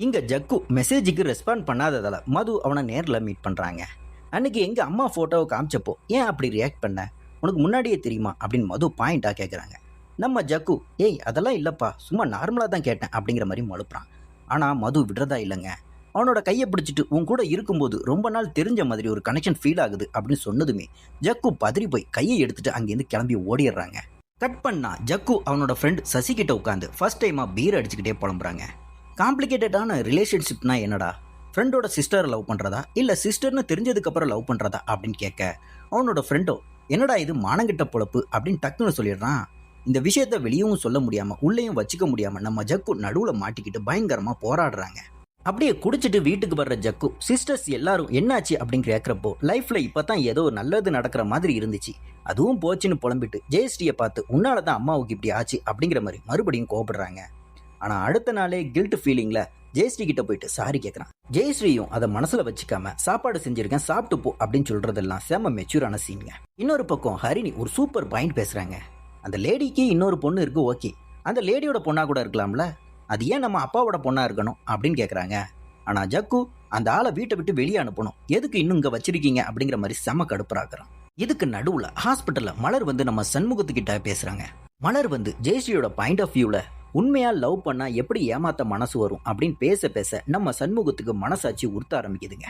இங்க jug மெசேஜுக்கு respond பண்ணாததால மது அவனை நேரில் மீட் பண்றாங்க. அன்னைக்கு எங்க அம்மா போட்டோவை காமிச்சப்போ ஏன் அப்படி ரியாக்ட் பண்ண, உனக்கு முன்னாடியே தெரியுமா அப்படின்னு மது பாயிண்டா கேட்குறாங்க. நம்ம ஜக்கு ஏய் அதெல்லாம் இல்லப்பா, சும்மா நார்மலாக தான் கேட்டேன் அப்படிங்கிற மாதிரி மழுப்புறான். ஆனால் மது விடுறதா இல்லைங்க. அவனோட கையை பிடிச்சிட்டு உன் கூட இருக்கும்போது ரொம்ப நாள் தெரிஞ்ச மாதிரி ஒரு கனெக்ஷன் ஃபீல் ஆகுது அப்படின்னு சொன்னதுமே ஜக்கு பதறி போய் கையை எடுத்துட்டு அங்கேருந்து கிளம்பி ஓடிடுறாங்க. கட் பண்ணா ஜக்கு அவனோட ஃப்ரெண்ட் சசி கிட்ட உட்காந்து ஃபர்ஸ்ட் டைமாக பீர் அடிச்சுக்கிட்டே புலம்புறாங்க. காம்ப்ளிகேட்டடான ரிலேஷன்ஷிப்னா என்னடா, ஃப்ரெண்டோட சிஸ்டரை லவ் பண்ணுறதா இல்லை சிஸ்டர்னு தெரிஞ்சதுக்கப்புறம் லவ் பண்ணுறதா அப்படின்னு கேட்க அவனோட ஃப்ரெண்டோ என்னடா இது மானங்கிட்ட பொழப்பு அப்படின்னு டக்குன்னு சொல்லிடுறான். இந்த விஷயத்த வெளியவும் சொல்ல முடியாமல் உள்ளேயும் வச்சுக்க முடியாமல் நம்ம ஜக்கு நடுவில் மாட்டிக்கிட்டு பயங்கரமாக போராடுறாங்க. அப்படியே குடிச்சிட்டு வீட்டுக்கு வர்ற ஜக்கு சிஸ்டர்ஸ் எல்லாரும் என்னாச்சு அப்படின்னு கேட்குறப்போ லைஃப்பில் இப்போ தான் ஏதோ நல்லது நடக்கிற மாதிரி இருந்துச்சு, அதுவும் போச்சுன்னு புலம்பிட்டு ஜெயஸ்ரீயை பார்த்து உன்னால தான் அம்மாவுக்கு இப்படி ஆச்சு அப்படிங்கிற மாதிரி மறுபடியும் கோபப்படுறாங்க. ஆனால் அடுத்த நாளே கில்ட் ஃபீலிங்கில் ஜெயஸ்ரீ கிட்ட போயிட்டு சாரி கேட்குறான். ஜெயஸ்ரீயும் அதை மனசில் வச்சுக்காம சாப்பாடு செஞ்சிருக்கேன் சாப்பிட்டு போ அப்படின்னு சொல்கிறதெல்லாம் செம்ம மெச்சூரான சீனுங்க. இன்னொரு பக்கம் ஹரிணி ஒரு சூப்பர் பாயிண்ட் பேசுகிறாங்க. அந்த லேடிக்கு இன்னொரு பொண்ணு இருக்கு, ஓகே, அந்த லேடியோட பொண்ணா கூட இருக்கலாம்ல, அது ஏன் நம்ம அப்பாவோட பொண்ணா இருக்கணும் அப்படின்னு கேட்குறாங்க. ஆனால் ஜக்கு அந்த ஆளை வீட்டை விட்டு வெளியே அனுப்பணும், எதுக்கு இன்னும் இங்கே வச்சிருக்கீங்க அப்படிங்கிற மாதிரி செம கடுப்புறாக்குறான். இதுக்கு நடுவில் ஹாஸ்பிட்டலில் மலர் வந்து நம்ம சண்முகத்துக்கிட்ட பேசுகிறாங்க. மலர் வந்து ஜெயஸ்ரீயோட பாயிண்ட் ஆஃப் வியூவில் உண்மையா லவ் பண்ணா எப்படி ஏமாத்த மனசு வரும் அப்படின்னு பேச பேச நம்ம சண்முகத்துக்கு மனசாட்சி உறுத்த ஆரம்பிக்குதுங்க.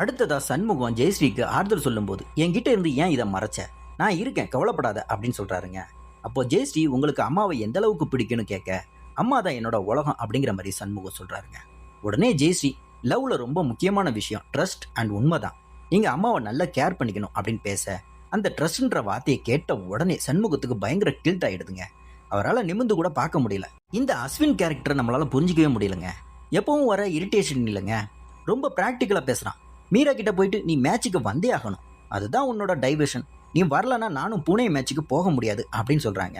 அடுத்ததா சண்முகம் ஜெயஸ்ரீக்கு ஆறுதல் சொல்லும்போது என்கிட்ட இருந்து ஏன் இதை மறைச்ச, நான் இருக்கேன் கவலைப்படாத அப்படின்னு சொல்றாருங்க. அப்போ ஜெயஸ்ரீ உங்களுக்கு அம்மாவை எந்த அளவுக்கு பிடிக்குன்னு கேட்க அம்மா தான் என்னோட உலகம் அப்படிங்கிற மாதிரி சண்முகம் சொல்றாருங்க. உடனே ஜெயஸ்ரீ லவ்ல ரொம்ப முக்கியமான விஷயம் ட்ரஸ்ட் அண்ட் உண்மைதான், நீங்க அம்மாவை நல்லா கேர் பண்ணிக்கணும் அப்படின்னு பேச அந்த ட்ரஸ்ட்ன்ற வார்த்தையை கேட்ட உடனே சண்முகத்துக்கு பயங்கர கில்ட் ஆயிடுதுங்க. அவரால் நிமிந்து கூட பார்க்க முடியல. இந்த அஸ்வின் கேரக்டரை நம்மளால புரிஞ்சிக்கவே முடியலங்க. எப்பவும் வர இரிட்டேஷன் இல்லைங்க, ரொம்ப ப்ராக்டிக்கலாக பேசுகிறான். மீரா கிட்ட போயிட்டு நீ மேட்சுக்கு வந்தே ஆகணும், அதுதான் உன்னோட டைவர்ஷன், நீ வரலன்னா நானும் புனே மேட்சுக்கு போக முடியாது அப்படின்னு சொல்கிறாங்க.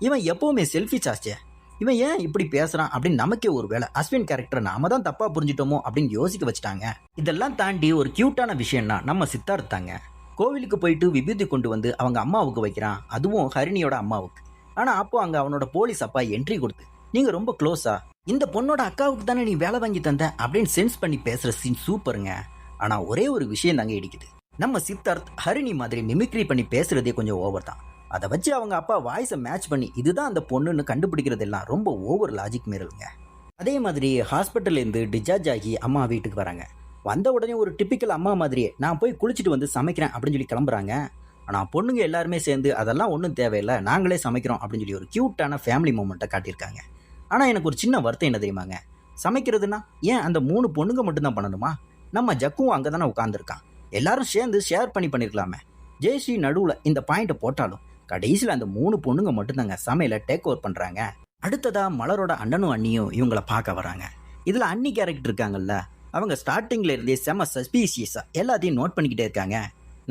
இவன் எப்போவுமே செல்ஃபிஷ் ஆச்சே, இவன் ஏன் இப்படி பேசுகிறான் அப்படின்னு நமக்கே ஒரு வேளை அஸ்வின் கேரக்டரை நாம தான் தப்பாக புரிஞ்சிட்டோமோ அப்படின்னு யோசிக்க வச்சுட்டாங்க. இதெல்லாம் தாண்டி ஒரு க்யூட்டான விஷயம்னா நம்ம சித்தார்த்தாங்க. கோவிலுக்கு போயிட்டு விபூதி கொண்டு வந்து அவங்க அம்மாவுக்கு வைக்கிறான், அதுவும் ஹரிணியோட அம்மாவுக்கு. ஆனால் அப்போ அங்கே அவனோட போலீஸ் அப்பா என்ட்ரி கொடுத்து நீங்கள் ரொம்ப க்ளோஸா, இந்த பொண்ணோட அக்காவுக்கு தானே நீ வேலை வாங்கி தந்த அப்படின்னு சென்ஸ் பண்ணி பேசுகிற சீன் சூப்பருங்க. ஆனால் ஒரே ஒரு விஷயம் தாங்க இடிக்குது, நம்ம சித்தார்த் ஹரிணி மாதிரி மிமிக்ரி பண்ணி பேசுகிறதே கொஞ்சம் ஓவர் தான். அதை வச்சு அவங்க அப்பா வாய்ஸை மேட்ச் பண்ணி இதுதான் அந்த பொண்ணுன்னு கண்டுபிடிக்கிறதெல்லாம் ரொம்ப ஓவர் லாஜிக் மீறலுங்க. அதே மாதிரி ஹாஸ்பிட்டல்லேருந்து டிஸ்சார்ஜ் ஆகி அம்மா வீட்டுக்கு வராங்க. வந்த உடனே ஒரு டிப்பிக்கல் அம்மா மாதிரியே நான் போய் குளிச்சுட்டு வந்து சமைக்கிறேன் அப்படின்னு சொல்லி கிளம்புறாங்க. ஆனால் பொண்ணுங்க எல்லாருமே சேர்ந்து அதெல்லாம் ஒன்றும் தேவையில்லை நாங்களே சமைக்கிறோம் அப்படின்னு சொல்லி ஒரு க்யூட்டான ஃபேமிலி மூமெண்ட்டை காட்டியிருக்காங்க. ஆனால் எனக்கு ஒரு சின்ன வருத்தம் என்ன தெரியுமாங்க, சமைக்கிறதுனா ஏன் அந்த 3 பொண்ணுங்க மட்டும்தான் பண்ணணுமா, நம்ம ஜக்குவும் அங்கே தானே உட்காந்துருக்கான், எல்லாரும் சேர்ந்து ஷேர் பண்ணியிருக்கலாமே. ஜெயஸ்ரீ நடுவில் இந்த பாயிண்ட்டை போட்டாலும் கடைசியில் அந்த 3 பொண்ணுங்க மட்டும்தாங்க சமையலை டேக் ஓவர் பண்ணுறாங்க. அடுத்ததாக மலரோட அண்ணனும் அண்ணியும் இவங்களை பார்க்க வராங்க. இதில் அண்ணி கேரக்டர் இருக்காங்கல்ல, அவங்க ஸ்டார்டிங்கில் இருந்தே செம சஸ்பீசியஸாக எல்லாத்தையும் நோட் பண்ணிக்கிட்டே இருக்காங்க.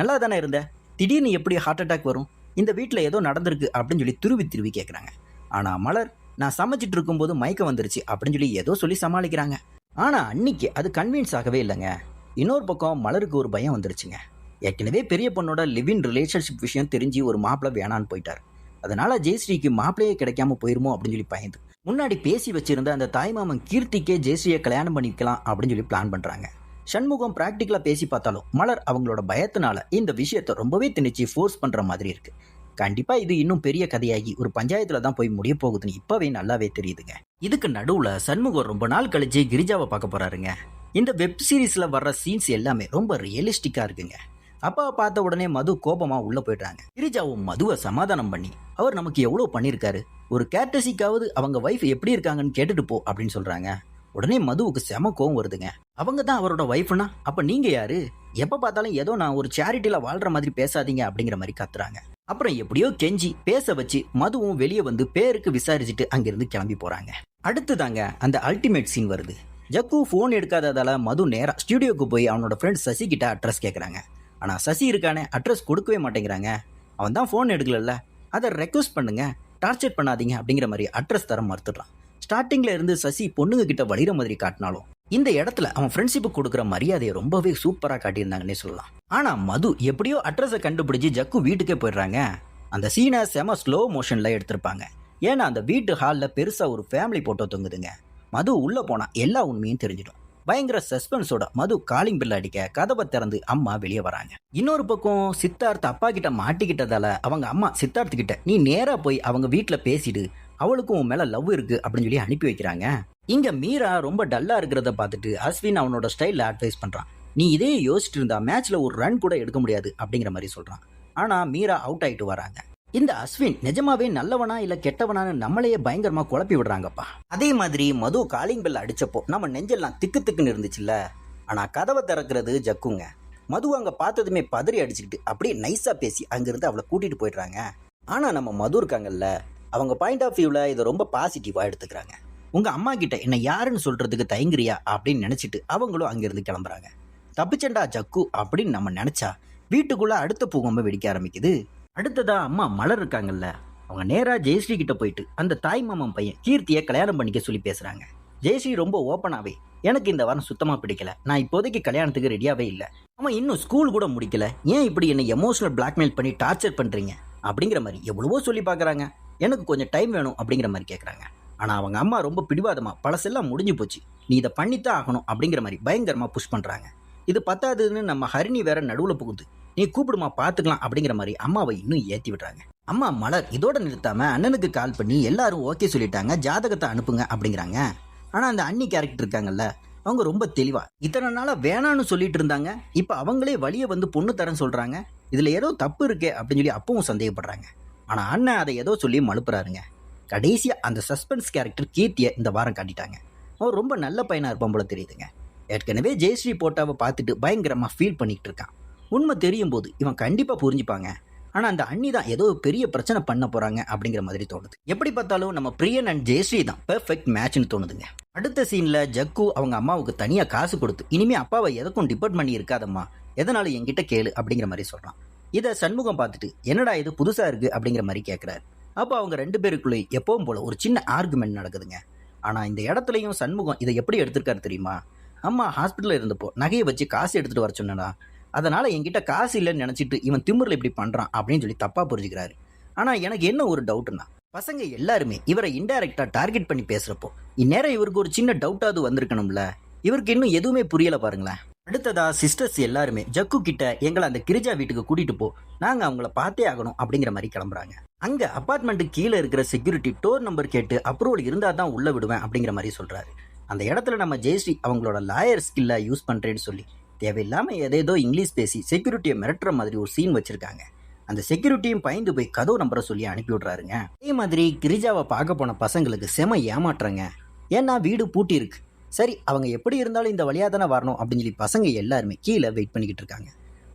நல்லா தானே இருந்த, திடீர்னு எப்படி ஹார்ட் அட்டாக் வரும், இந்த வீட்டில் ஏதோ நடந்திருக்கு அப்படின்னு சொல்லி திருவி கேட்குறாங்க. ஆனால் மலர் நான் சமைச்சிட்டு இருக்கும்போது மயக்கம் வந்துருச்சு அப்படின்னு சொல்லி ஏதோ சொல்லி சமாளிக்கிறாங்க. ஆனால் அன்னிக்கு அது கன்வின்ஸ் ஆகவே இல்லைங்க. இன்னொரு பக்கம் மலருக்கு ஒரு பயம் வந்துருச்சுங்க. ஏற்கனவே பெரிய பொண்ணோட லிவின் ரிலேஷன்ஷிப் விஷயம் தெரிஞ்சு ஒரு மாப்பிள்ளை வேணான்னு போயிட்டார். அதனால ஜெயஸ்ரீக்கு மாப்பிள்ளையே கிடைக்காம போயிருமோ அப்படின்னு சொல்லி பயந்து முன்னாடி பேசி வச்சிருந்த அந்த தாய்மாமன் கீர்த்திக்கே ஜெயஸ்ரீயை கல்யாணம் பண்ணிக்கலாம் அப்படின்னு சொல்லி பிளான் பண்ணுறாங்க. சண்முகம் ப்ராக்டிக்கலாக பேசி பார்த்தாலும் மலர் அவங்களோட பயத்தினால இந்த விஷயத்தை ரொம்பவே திணிச்சு ஃபோர்ஸ் பண்ணுற மாதிரி இருக்கு. கண்டிப்பாக இது இன்னும் பெரிய கதையாகி ஒரு பஞ்சாயத்தில் தான் போய் முடிய போகுதுன்னு இப்போவே நல்லாவே தெரியுதுங்க. இதுக்கு நடுவில் சண்முகம் ரொம்ப நாள் கழிச்சு கிரிஜாவை பார்க்க போறாருங்க. இந்த வெப் சீரிஸில் வர்ற சீன்ஸ் எல்லாமே ரொம்ப ரியலிஸ்டிக்காக இருக்குங்க. அப்பாவை பார்த்த உடனே மது கோபமாக உள்ளே போயிடுறாங்க. கிரிஜாவும் மதுவை சமாதானம் பண்ணி அவர் நமக்கு எவ்வளோ பண்ணியிருக்காரு, ஒரு கேட்டசிக்காவது அவங்க ஒய்ஃப் எப்படி இருக்காங்கன்னு கேட்டுட்டு போ அப்படின்னு சொல்கிறாங்க. உடனே மதுவுக்கு செம கோவம் வருதுங்க. அவங்க தான் அவரோட ஒய்ஃப்னா அப்போ நீங்கள் யாரு, எப்போ பார்த்தாலும் ஏதோ நான் ஒரு சேரிட்டியில் வாழ்கிற மாதிரி பேசாதீங்க அப்படிங்கிற மாதிரி கத்துறாங்க. அப்புறம் எப்படியோ கெஞ்சி பேச வச்சு மதுவும் வெளியே வந்து பேருக்கு விசாரிச்சுட்டு அங்கிருந்து கிளம்பி போகிறாங்க. அடுத்துதாங்க அந்த அல்டிமேட் சீன் வருது. ஜக்கு ஃபோன் எடுக்காததால மது நேராக ஸ்டுடியோக்கு போய் அவனோட ஃப்ரெண்ட் சசி கிட்ட அட்ரஸ் கேட்குறாங்க. ஆனால் சசி இருக்கானே அட்ரஸ் கொடுக்கவே மாட்டேங்கிறாங்க. அவன் தான் ஃபோன் எடுக்கலல்ல, அதை ரெக்வஸ்ட் பண்ணுங்க, டார்ச்சர் பண்ணாதீங்க அப்படிங்கிற மாதிரி அட்ரஸ் தர மறுத்துடுறான். ஸ்டார்டிங்கில் இருந்து சசி பொண்ணுங்க கிட்ட வலிகிற மாதிரி காட்டினாலும் இந்த இடத்துல அவன் ஃப்ரெண்ட்ஷிப்புக்கு கொடுக்குற மரியாதையை ரொம்பவே சூப்பராக காட்டியிருந்தாங்கன்னே சொல்லலாம். ஆனால் மது எப்படியோ அட்ரஸை கண்டுபிடிச்சி ஜக்கு வீட்டுக்கே போயிடுறாங்க. அந்த சீனை செம ஸ்லோ மோஷனில் எடுத்திருப்பாங்க. ஏன்னா அந்த வீட்டு ஹாலில் பெருசாக ஒரு ஃபேமிலி போட்டோ தொங்குதுங்க. மது உள்ளே போனால் எல்லா உண்மையும் தெரிஞ்சிடும். பயங்கர சஸ்பென்ஸோட மது காலிங் பெல் அடிக்க கதவை திறந்து அம்மா வெளியே வராங்க. இன்னொரு பக்கம் சித்தார்த் அப்பா கிட்ட மாட்டிக்கிட்டதால அவங்க அம்மா சித்தார்த்து கிட்ட நீ நேரா போய் அவங்க வீட்டில் பேசிடு, அவளுக்கும் உன் மேல லவ் இருக்கு அப்படின்னு சொல்லி அனுப்பி வைக்கிறாங்க. இங்க மீரா ரொம்ப டல்லா இருக்கிறத பார்த்துட்டு அஸ்வின் அவனோட ஸ்டைல்ல அட்வைஸ் பண்றான். நீ இதே யோசிச்சுட்டு இருந்தா மேட்ச்ல ஒரு ரன் கூட எடுக்க முடியாது அப்படிங்கிற மாதிரி சொல்றான். ஆனா மீரா அவுட் ஆயிட்டு வராங்க. இந்த அஸ்வின் நிஜமாவே நல்லவனா இல்ல கெட்டவனான்னு நம்மளையே பயங்கரமா குழப்பி விடுறாங்கப்பா. அதே மாதிரி மது காலிங் பெல் அடிச்சப்போ நம்ம நெஞ்செல்லாம் திக்கு திக்குன்னு இருந்துச்சுல்ல. ஆனா கதவை திறக்கிறது ஜக்குங்க. மது அங்க பார்த்ததுமே பதறி அடிச்சுக்கிட்டு அப்படியே நைஸா பேசி அங்கிருந்து அவளை கூட்டிட்டு போயிடுறாங்க. ஆனா நம்ம மது இருக்காங்கல்ல, அவங்க பாயிண்ட் ஆஃப் வியூல இதை ரொம்ப பாசிட்டிவா எடுத்துக்கிறாங்க. உங்க அம்மா கிட்ட என்ன யாருன்னு சொல்றதுக்கு தயங்குறியா அப்படின்னு நினைச்சிட்டு அவங்களும் அங்கிருந்து கிளம்புறாங்க. தப்பிச்சண்டா ஜக்கு அப்படின்னு நம்ம நினைச்சா வீட்டுக்குள்ள அடுத்த பூகம்பம் வெடிக்க ஆரம்பிக்குது. அடுத்ததா அம்மா மலர் இருக்காங்கல்ல, அவங்க நேரா ஜெயஸ்ரீ கிட்ட போயிட்டு அந்த தாய் மாமன் பையன் கீர்த்தியை கல்யாணம் பண்ணிக்க சொல்லி பேசுறாங்க. ஜெயஸ்ரீ ரொம்ப ஓப்பனாவே எனக்கு இந்த வாரம் சுத்தமா பிடிக்கல, நான் இப்போதைக்கு கல்யாணத்துக்கு ரெடியாவே இல்லை, அவன் இன்னும் ஸ்கூல் கூட முடிக்கல, ஏன் இப்படி என்னை எமோஷனல் பிளாக்மெயில் பண்ணி டார்ச்சர் பண்றீங்க அப்படிங்கிற மாதிரி எவ்வளவோ சொல்லி பார்க்குறாங்க. எனக்கு கொஞ்சம் டைம் வேணும் அப்படிங்கிற மாதிரி கேட்குறாங்க. ஆனால் அவங்க அம்மா ரொம்ப பிடிவாதமா பழசெல்லாம் முடிஞ்சு போச்சு, நீ இதை பண்ணித்தான் ஆகணும் அப்படிங்கிற மாதிரி பயங்கரமாக புஷ் பண்ணுறாங்க. இது பத்தாதுன்னு நம்ம ஹரிணி வேற நடுவில் புகுந்து நீ கூப்பிடுமா பார்த்துக்கலாம் அப்படிங்கிற மாதிரி அம்மாவை இன்னும் ஏற்றி விடுறாங்க. அம்மா மலர் இதோட நிறுத்தாம அண்ணனுக்கு கால் பண்ணி எல்லாரும் ஓகே சொல்லிட்டாங்க, ஜாதகத்தை அனுப்புங்க அப்படிங்கிறாங்க. ஆனால் அந்த அண்ணி கேரக்டர் இருக்காங்கல்ல, அவங்க ரொம்ப தெளிவா இத்தனை நாளா வேணான்னு சொல்லிட்டு இருந்தாங்க, இப்போ அவங்களே வழியை வந்து பொண்ணு தரேன்னு சொல்றாங்க, இதுல ஏதோ தப்பு இருக்கே அப்படின்னு சொல்லி அப்பவும் சந்தேகப்படுறாங்க. ஆனால் அண்ணன் அதை ஏதோ சொல்லி மழுப்புறாருங்க. கடைசியா அந்த சஸ்பென்ஸ் கேரக்டர் கீர்த்தியை இந்த வாரம் காட்டிட்டாங்க. அவர் ரொம்ப நல்ல பையனா இருப்பான் போல தெரியுதுங்க. ஏற்கனவே ஜெயஸ்ரீ போட்டாவை பார்த்துட்டு பயங்கரமா ஃபீல் பண்ணிட்டு இருக்கான். உண்மை தெரியும் போது இவன் கண்டிப்பா புரிஞ்சுப்பாங்க. ஆனா அந்த அண்ணி தான் ஏதோ பெரிய பிரச்சனை பண்ண போறாங்க அப்படிங்கிற மாதிரி தோணுது. எப்படி பார்த்தாலும் நம்ம பிரியன் அண்ட் ஜெயஸ்ரீ தான் பெர்ஃபெக்ட் மேட்ச்னு தோணுதுங்க. அடுத்த சீன்ல ஜக்கு அவங்க அம்மாவுக்கு தனியா காசு கொடுத்து இனிமே அப்பாவை எதற்கும் டிபெண்ட் பண்ணி இருக்காதம்மா, எதனால என்கிட்ட கேளு அப்படிங்கிற மாதிரி சொல்றான். இதை சண்முகம் பார்த்துட்டு என்னடா இது புதுசா இருக்கு அப்படிங்கிற மாதிரி கேட்கிறாரு. அப்போ அவங்க ரெண்டு பேருக்குள்ளே எப்பவும் போல ஒரு சின்ன ஆர்குமெண்ட் நடக்குதுங்க. ஆனா இந்த இடத்துலையும் சண்முகம் இதை எப்படி எடுத்திருக்காரு தெரியுமா? அம்மா ஹாஸ்பிட்டலில் இருந்தப்போ நகையை வச்சு காசு எடுத்துட்டு வர சொன்னா, அதனால என்கிட்ட காசு இல்லைன்னு நினைச்சிட்டு இவன் திமிரில் இப்படி பண்றான் அப்படின்னு சொல்லி தப்பா புரிஞ்சுக்கிறாரு. ஆனா எனக்கு என்ன ஒரு டவுட்னா, பசங்க எல்லாருமே இவரை இன்டைரக்டா டார்கெட் பண்ணி பேசுறப்போ இந்நேரம் இவருக்கு ஒரு சின்ன டவுட்டாவது வந்திருக்கணும்ல, இவருக்கு இன்னும் எதுவுமே புரியல பாருங்களேன். அடுத்ததா சிஸ்டர்ஸ் எல்லாருமே ஜக்கு கிட்ட எங்களை அந்த கிரிஜா வீட்டுக்கு கூட்டிட்டு போ, நாங்க அவங்கள பார்த்தே ஆகணும் அப்படிங்கிற மாதிரி கிளம்புறாங்க. அங்க அபார்ட்மெண்ட்டுக்கு கீழே இருக்கிற செக்யூரிட்டி டோர் நம்பர் கேட்டு அப்ரூவல் இருந்தா தான் உள்ள விடுவேன் அப்படிங்கிற மாதிரி சொல்றாரு. அந்த இடத்துல நம்ம ஜெயஸ்ரீ அவங்களோட லாயர் ஸ்கில்ல யூஸ் பண்றேன்னு சொல்லி தேவையில்லாம ஏதேதோ இங்கிலீஷ் பேசி செக்யூரிட்டியை மிரட்டுற மாதிரி ஒரு சீன் வச்சிருக்காங்க. அந்த செக்யூரிட்டியும் பயந்து போய் கதவு நம்பரை சொல்லி அனுப்பி விடுறாருங்க. அதே மாதிரி கிரிஜாவை பார்க்க போன பசங்களுக்கு செம ஏமாற்றுறாங்க. ஏன்னா வீடு பூட்டி இருக்கு. சரி அவங்க எப்படி இருந்தாலும் இந்த வழியாக தானே வரணும் அப்படின்னு சொல்லி பசங்க எல்லாருமே கீழே வெயிட் பண்ணிக்கிட்டு இருக்காங்க.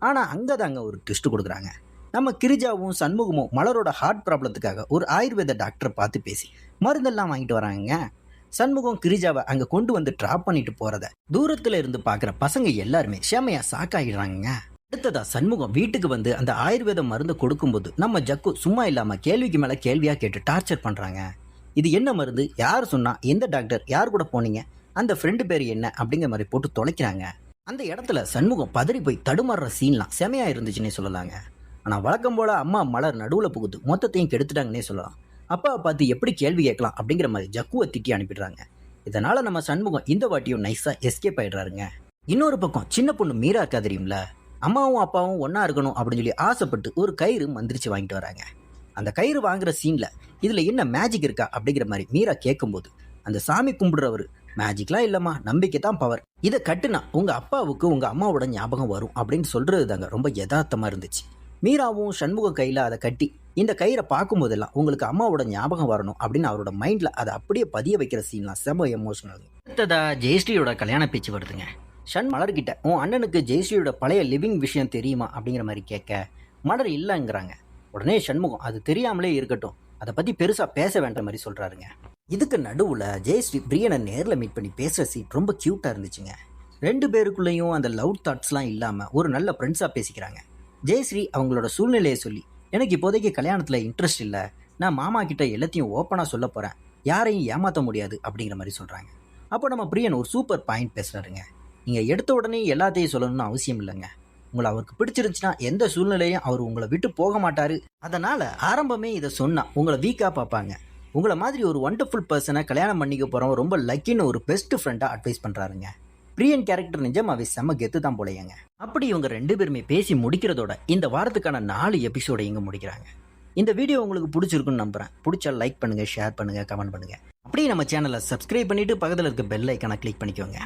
ஆனால் அங்கே தாங்க ஒரு ட்விஸ்ட் கொடுக்குறாங்க. நம்ம கிரிஜாவும் சண்முகமும் மலரோட ஹார்ட் ப்ராப்ளத்துக்காக ஒரு ஆயுர்வேத டாக்டரை பார்த்து பேசி மருந்தெல்லாம் வாங்கிட்டு வராங்க. சண்முகம் கிரிஜாவை அங்கே கொண்டு வந்து ட்ராப் பண்ணிட்டு போறத தூரத்தில் இருந்து பார்க்குற பசங்க எல்லாருமே செமையா சாக்காயிடுறாங்க. அடுத்ததா சண்முகம் வீட்டுக்கு வந்து அந்த ஆயுர்வேத மருந்து கொடுக்கும்போது நம்ம ஜக்கு சும்மா இல்லாம கேள்விக்கு மேல கேள்வியா கேட்டு டார்ச்சர் பண்றாங்க. இது என்ன மருந்து, யார் சொன்னா, எந்த டாக்டர், யார் கூட போனீங்க, அந்த ஃப்ரெண்டு பேர் என்ன அப்படிங்கிற மாதிரி போட்டு தொலைக்கிறாங்க. அந்த இடத்துல சண்முகம் பதறி போய் தடுமாறுற சீன்லாம் செமையா இருந்துச்சுன்னே சொல்லலாங்க. ஆனா வழக்கம் போல அம்மா மலர் நடுவுல புகுந்து மொத்தத்தையும் கெடுத்துட்டாங்கன்னே சொல்லலாம். அப்பாவை பார்த்து எப்படி கேள்வி கேட்கலாம் அப்படிங்கிற மாதிரி ஜக்குவை திட்டி அனுப்பிடுறாங்க. இதனால நம்ம சண்முகம் இந்த வாட்டியும் நைஸா எஸ்கேப் ஆயிடுறாருங்க. இன்னொரு பக்கம் சின்ன பொண்ணு மீரா இருக்கா தெரியும்ல, அம்மாவும் அப்பாவும் ஒன்னா இருக்கணும் அப்படின்னு சொல்லி ஆசைப்பட்டு ஒரு கயிறு மந்திரிச்சு வாங்கிட்டு வராங்க. அந்த கயிறு வாங்குற சீன்ல இதுல என்ன மேஜிக் இருக்கா அப்படிங்கிற மாதிரி மீரா கேட்கும்போது அந்த சாமி கும்பிடுறவர், மேஜிக்லாம் இல்லம்மா, நம்பிக்கை தான் பவர், இதை கட்டுனா உங்க அப்பாவுக்கு உங்க அம்மாவோட ஞாபகம் வரும் அப்படின்னு சொல்றது தாங்க ரொம்ப யதார்த்தமா இருந்துச்சு. மீராவும் சண்முகம் கையில அதை கட்டி இந்த கயிறை பார்க்கும் போதெல்லாம் உங்களுக்கு அம்மாவோட ஞாபகம் வரணும் அப்படின்னு அவரோட மைண்ட்ல அதை அப்படியே பதிய வைக்கிற சீன்லாம் செம எமோஷனல். அடுத்ததா ஜெயஸ்ரீயோட கல்யாண பேச்சு வருதுங்க. மலர்கிட்ட உன் அண்ணனுக்கு ஜெயஸ்ரீயோட பழைய லிவிங் விஷயம் தெரியுமா அப்படிங்கிற மாதிரி கேட்க மலர் இல்லைங்கிறாங்க. உடனே சண்முகம் அது தெரியாமலே இருக்கட்டும், அதை பத்தி பெருசா பேச வேண்ட மாதிரி சொல்றாருங்க. இதுக்கு நடுவுல ஜெயஸ்ரீ பிரியனை நேரில் மீட் பண்ணி பேசுற சீன் ரொம்ப கியூட்டா இருந்துச்சுங்க. ரெண்டு பேருக்குள்ளேயும் அந்த லவ் தாட்ஸ்லாம் இல்லாம ஒரு நல்ல ஃப்ரெண்ட்ஸா பேசிக்கிறாங்க. ஜெயஸ்ரீ அவங்களோட சூழ்நிலையை சொல்லி எனக்கு இப்போதைக்கு கல்யாணத்தில் இன்ட்ரெஸ்ட் இல்லை, நான் மாமா கிட்ட எல்லாத்தையும் ஓப்பனாக சொல்ல போகிறேன், யாரையும் ஏமாற்ற முடியாது அப்படிங்கிற மாதிரி சொல்கிறாங்க. அப்போ நம்ம பிரியன் ஒரு சூப்பர் பாயிண்ட் பேசுகிறாருங்க. நீங்கள் எடுத்த உடனே எல்லாத்தையும் சொல்லணும்னு அவசியம் இல்லைங்க. உங்களை அவருக்கு பிடிச்சிருந்துச்சுன்னா எந்த சூழ்நிலையும் அவர் உங்களை விட்டு போக மாட்டார். அதனால் ஆரம்பமே இதை சொன்னால் உங்களை வீக்காக பார்ப்பாங்க, உங்களை மாதிரி ஒரு ஒண்டர்ஃபுல் பர்சனை கல்யாணம் பண்ணிக்க போகிறவன் ரொம்ப லக்கின்னு ஒரு பெஸ்ட் ஃப்ரெண்டாக அட்வைஸ் பண்ணுறாருங்க. பிரியன் கேரக்டர் நிஜமாவே செம்ம கெத்து தான் போலையங்க. அப்படி இவங்க 2 பேருமே பேசி முடிக்கிறதோட இந்த வாரத்துக்கான 4 எபிசோடை இங்கே முடிக்கிறாங்க. இந்த வீடியோ உங்களுக்கு பிடிச்சிருக்குன்னு நம்புகிறேன். பிடிச்சா லைக் பண்ணுங்கள், ஷேர் பண்ணுங்கள், கமெண்ட் பண்ணுங்கள். அப்படியே நம்ம சேனலை சப்ஸ்கிரைப் பண்ணிவிட்டு பக்கத்தில் இருக்க பெல் ஐக்கானை கிளிக் பண்ணிக்கோங்க.